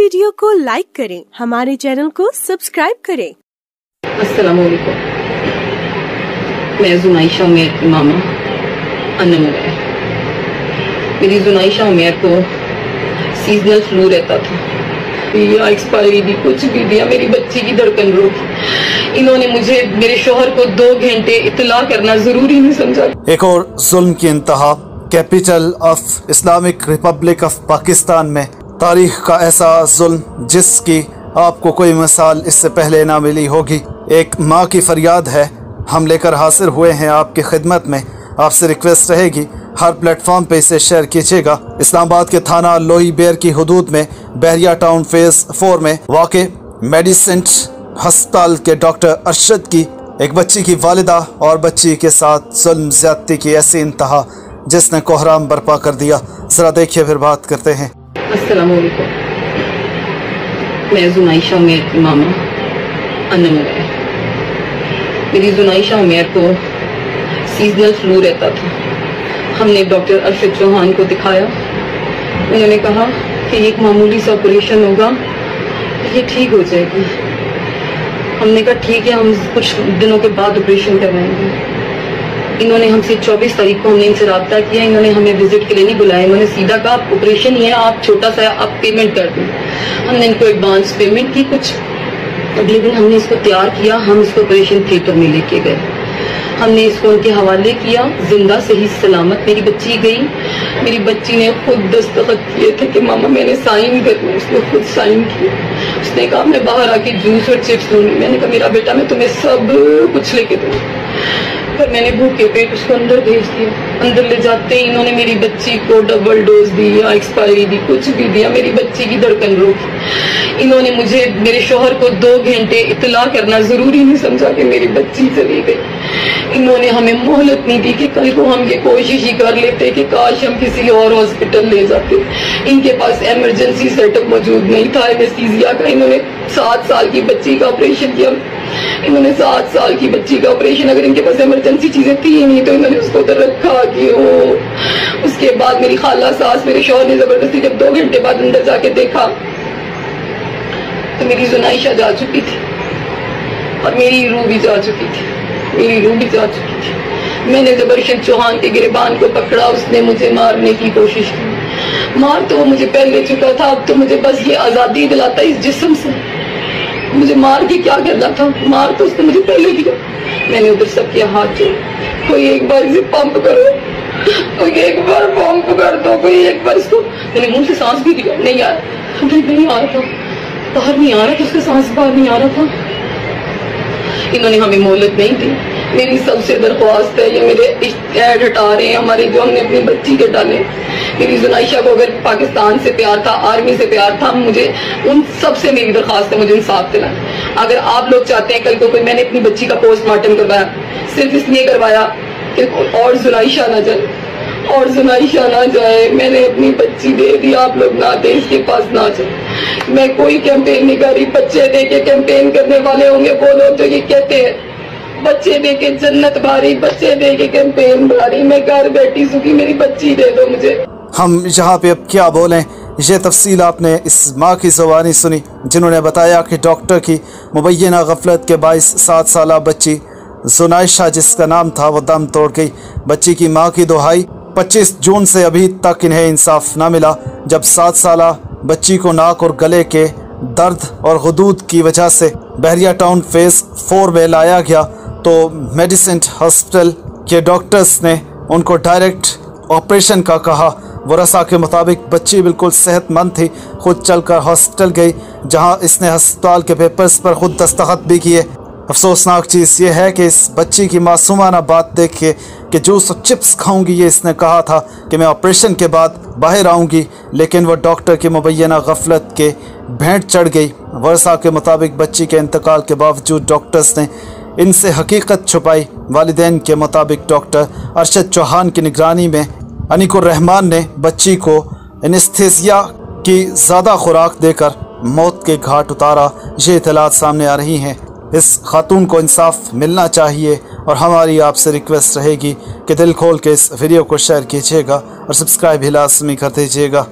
Video को like करें, हमारे चैनल को सब्सक्राइब करें। अस्सलाम वालेकुम। मैं जुनाइशा उमैर की मामा अनम उमैर। मेरी जुनाइशा उमैर को सीजनल फ्लू रहता था या एक्सपायरी भी कुछ भी दिया, मेरी बच्ची की धड़कन रोकी। इन्होंने मुझे मेरे शोहर को 2 घंटे इत्तला करना जरूरी नहीं समझा। एक और जुल्म की इंतहा capital of Islamic Republic of Pakistan में तारीख का ऐसा जुल्म जिसकी आपको कोई मिसाल इससे पहले ना मिली होगी। एक माँ की फरियाद है, हम लेकर हाजिर हुए हैं आपकी खिदमत में। आपसे रिक्वेस्ट रहेगी हर प्लेटफॉर्म पे इसे शेयर कीजिएगा। इस्लामाबाद के थाना लोही बेर की हदूद में बहरिया टाउन फेज 4 में वाक़े मेडिसेंट अस्पताल के डॉक्टर अरशद की एक बच्ची की वालिदा और बच्ची के साथ जुल्म ज्यादती की ऐसी इंतहा जिसने कोहराम बर्पा कर दिया। जरा देखिए फिर बात करते हैं। अस्सलाम वालेकुम। मैं जुनाइशा उमैर की मामा अनम उमैर। मेरी जुनाइशा उमैर को सीजनल फ्लू रहता था। हमने डॉक्टर अरशद चौहान को दिखाया। उन्होंने कहा कि एक मामूली सा ऑपरेशन होगा, ये ठीक हो जाएगी। हमने कहा ठीक है, हम कुछ दिनों के बाद ऑपरेशन करवाएंगे। इन्होंने हमसे 24 तारीख को हमने इनसे रब्ता किया। इन्होंने हमें विजिट के लिए नहीं बुलाया। इन्होंने सीधा कहा ऑपरेशन ही है, आप छोटा सा आप पेमेंट कर दें। हमने इनको एडवांस पेमेंट की कुछ। अगले दिन हमने इसको तैयार किया, हम इसको ऑपरेशन थिएटर में लेके गए। हमने इसको उनके हवाले किया, जिंदा सही सलामत मेरी बच्ची गई। मेरी बच्ची ने खुद दस्तखत किए थे कि मामा मैंने साइन करना। उसने खुद साइन किए। उसने कहा मैं बाहर आके जूस और चिप्स लूंगी। मैंने कहा मेरा बेटा मैं तुम्हें सब कुछ लेके दूंगी। पर मैंने भूखे पेट उसको अंदर भेज दिया। अंदर ले जाते ही इन्होंने मेरी बच्ची को डबल डोज दी या एक्सपायरी दी, कुछ भी दिया, मेरी बच्ची की धड़कन रोकी। इन्होंने मुझे मेरे शोहर को 2 घंटे इत्तला करना जरूरी नहीं समझा कि मेरी बच्ची चली गई। इन्होंने हमें मोहलत नहीं दी कि कल को हम ये कोशिश ही कर लेते कि काश हम किसी और हॉस्पिटल ले जाते। इनके पास इमरजेंसी सेटअप मौजूद नहीं था एनेस्थीसिया का। इन्होंने 7 साल की बच्ची का ऑपरेशन किया। इन्होंने 7 साल की बच्ची का ऑपरेशन, अगर इनके पास इमरजेंसी चीजें थी ही नहीं तो इन्होंने उसको उधर रखा कि हो। उसके बाद मेरी खाला सास मेरे शौहर ने जबरदस्ती जब 2 घंटे बाद अंदर जाके देखा तो मेरी जुनाइशा जा चुकी थी और मेरी रूह भी जा चुकी थी। मेरी रूह भी जा चुकी थी। मैंने जबरदस्त चौहान के गिरबान को पकड़ा। उसने मुझे मारने की कोशिश की। मार तो वो मुझे पहले चुका था, अब तो मुझे बस ये आजादी दिलाता इस जिस्म से। मुझे मार के क्या करना था? मार तो उसने मुझे पहले दिया। मैंने उधर सबके हाथ जोड़े, कोई एक बार इसे पंप करो, कोई एक बार पंप कर दो, कोई एक बार इसको। मैंने मुंह से सांस भी दिया, नहीं आ रहा, नहीं आ रहा था, बाहर नहीं आ रहा था, उससे सांस बाहर नहीं आ रहा था। इन्होंने हमें मोहलत नहीं दी। मेरी सबसे दरख्वास्त है, ये मेरे ऐड हटा रहे हैं हमारे जो हमने अपनी बच्ची के डाले। मेरी जुनाइशा को अगर पाकिस्तान से प्यार था, आर्मी से प्यार था, मुझे उन सब से मेरी दरख्वास्त है, मुझे इंसाफ दिलाएं। अगर आप लोग चाहते हैं कल को कोई, मैंने अपनी बच्ची का पोस्टमार्टम करवाया, सिर्फ इसलिए करवाया कि और जुनाइशा ना जाए, और जुनाइशा ना जाए। मैंने अपनी बच्ची दे दी, आप लोग ना दे, इसके पास ना जाए। मैं कोई कैंपेन नहीं कर रही। बच्चे दे के कैंपेन करने वाले होंगे वो लोग जो ये कहते हैं बच्चे दे के जन्नत भारी, बच्चे दे के कैंपेन भारी। मैं घर बैठी सुखी, मेरी बच्ची दे दो मुझे। हम यहाँ पे अब क्या बोलें, ये तफसील आपने इस माँ की ज़ुबानी सुनी जिन्होंने बताया कि डॉक्टर की मुबैना गफलत के बाइस 7 साला बच्ची जुनाइशा जिसका नाम था वो दम तोड़ गई। बच्ची की माँ की दुहाई 25 जून से अभी तक इन्हें इंसाफ न मिला। जब 7 साला बच्ची को नाक और गले के दर्द और गुदूद की वजह से बहरिया टाउन फेज 4 में लाया गया तो मेडिसेंट हॉस्पिटल के डॉक्टर्स ने उनको डायरेक्ट ऑपरेशन का कहा। वरसा के मुताबिक बच्ची बिल्कुल सेहतमंद थी, खुद चलकर हॉस्पिटल गई जहां इसने अस्पताल के पेपर्स पर खुद दस्तखत भी किए। अफसोसनाक चीज़ ये है कि इस बच्ची की मासूमाना बात देख के कि जूस और चिप्स खाऊंगी, ये इसने कहा था कि मैं ऑपरेशन के बाद बाहर आऊंगी, लेकिन वह डॉक्टर की मुबैना गफलत के भेंट चढ़ गई। वरसा के मुताबिक बच्ची के इंतकाल के बावजूद डॉक्टर्स ने इनसे हकीकत छुपाई। वालिदैन के मुताबिक डॉक्टर अरशद चौहान की निगरानी में अनीकुर रहमान ने बच्ची को एनेस्थीसिया की ज़्यादा खुराक देकर मौत के घाट उतारा। ये इत्तलात सामने आ रही हैं। इस खातून को इंसाफ मिलना चाहिए और हमारी आपसे रिक्वेस्ट रहेगी कि दिल खोल के इस वीडियो को शेयर कीजिएगा और सब्सक्राइब भी लाज़मी कर दीजिएगा।